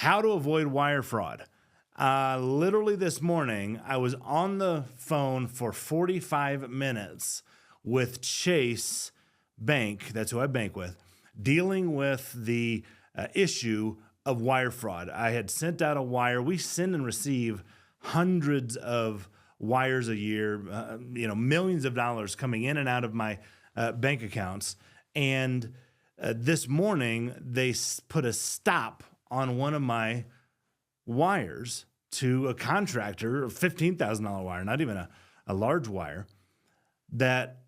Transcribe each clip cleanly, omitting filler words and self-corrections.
How to avoid wire fraud. Literally this morning, I was on the phone for 45 minutes with Chase Bank, that's who I bank with, dealing with the issue of wire fraud. I had sent out a wire. We send and receive hundreds of wires a year, millions of dollars coming in and out of my bank accounts. And this morning, they put a stop on one of my wires to a contractor, a $15,000 wire, not even a large wire, that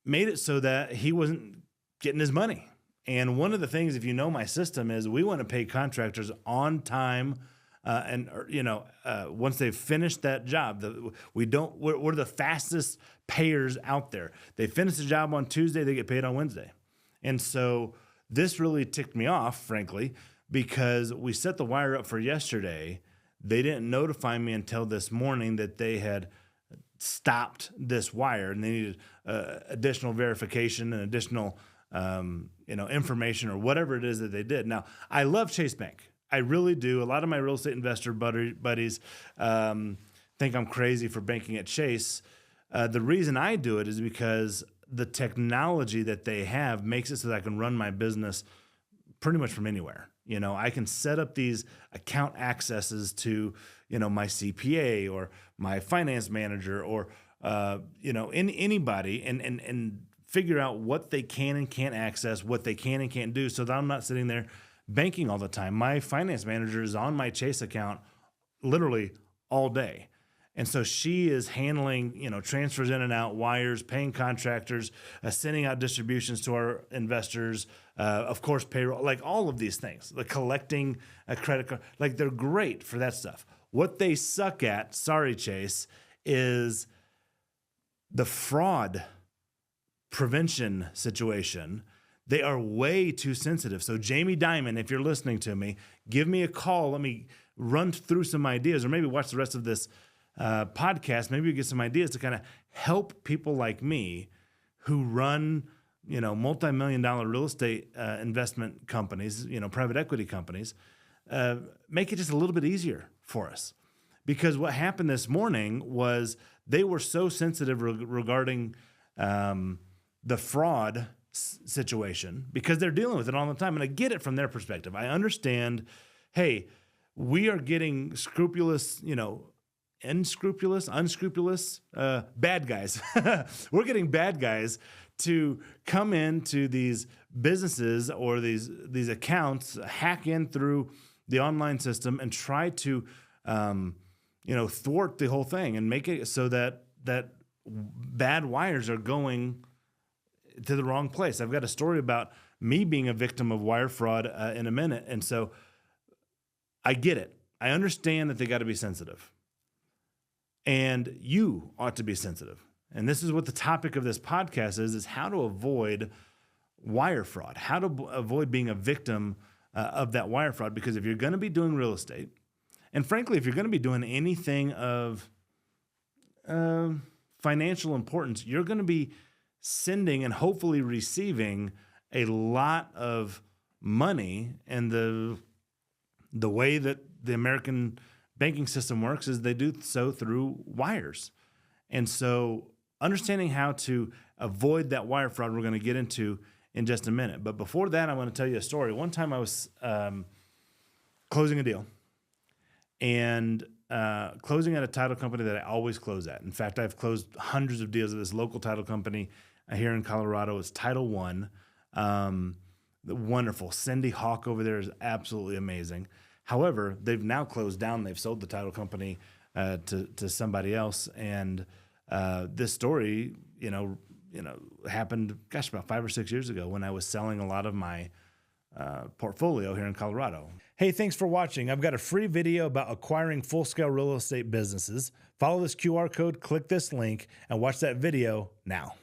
made it so that he wasn't getting his money. And one of the things, if you know my system, is we want to pay contractors on time. Once they've finished that job, we're the fastest payers out there. They finish the job on Tuesday, they get paid on Wednesday. And so this really ticked me off, frankly, because we set the wire up for yesterday. They didn't notify me until this morning that they had stopped this wire and they needed additional verification and additional information or whatever it is that they did. Now, I love Chase Bank. I really do. A lot of my real estate investor buddies think I'm crazy for banking at Chase. The reason I do it is because the technology that they have makes it so that I can run my business pretty much from anywhere. I can set up these account accesses to, my CPA or my finance manager or, anybody and figure out what they can and can't access, what they can and can't do, so that I'm not sitting there banking all the time. My finance manager is on my Chase account literally all day. And so she is handling, transfers in and out, wires, paying contractors, sending out distributions to our investors, of course, payroll, like all of these things, like collecting a credit card, like they're great for that stuff. What they suck at, sorry, Chase, is the fraud prevention situation. They are way too sensitive. So Jamie Dimon, if you're listening to me, give me a call. Let me run through some ideas, or maybe watch the rest of this podcast. Maybe you get some ideas to kind of help people like me who run, multi-million-dollar real estate investment companies, private equity companies, make it just a little bit easier for us. Because what happened this morning was they were so sensitive regarding the fraud situation because they're dealing with it all the time. And I get it from their perspective. I understand, hey, we are getting unscrupulous, bad guys. We're getting bad guys to come into these businesses or these accounts, hack in through the online system and try to, thwart the whole thing and make it so that bad wires are going to the wrong place. I've got a story about me being a victim of wire fraud in a minute. And so I get it. I understand that they got to be sensitive. And you ought to be sensitive. And this is what the topic of this podcast is how to avoid wire fraud, how to avoid being a victim of that wire fraud. Because if you're going to be doing real estate, and frankly, if you're going to be doing anything of financial importance, you're going to be sending and hopefully receiving a lot of money. And the way that the American banking system works is they do so through wires. And so understanding how to avoid that wire fraud, we're going to get into in just a minute. But before that, I want to tell you a story. One time I was closing a deal and closing at a title company that I always close at. In fact, I've closed hundreds of deals at this local title company here in Colorado. It's Title One. The wonderful Cindy Hawk over there is absolutely amazing. However, they've now closed down. They've sold the title company to somebody else. And this story, happened, about 5 or 6 years ago when I was selling a lot of my portfolio here in Colorado. Hey, thanks for watching. I've got a free video about acquiring full-scale real estate businesses. Follow this QR code, click this link, and watch that video now.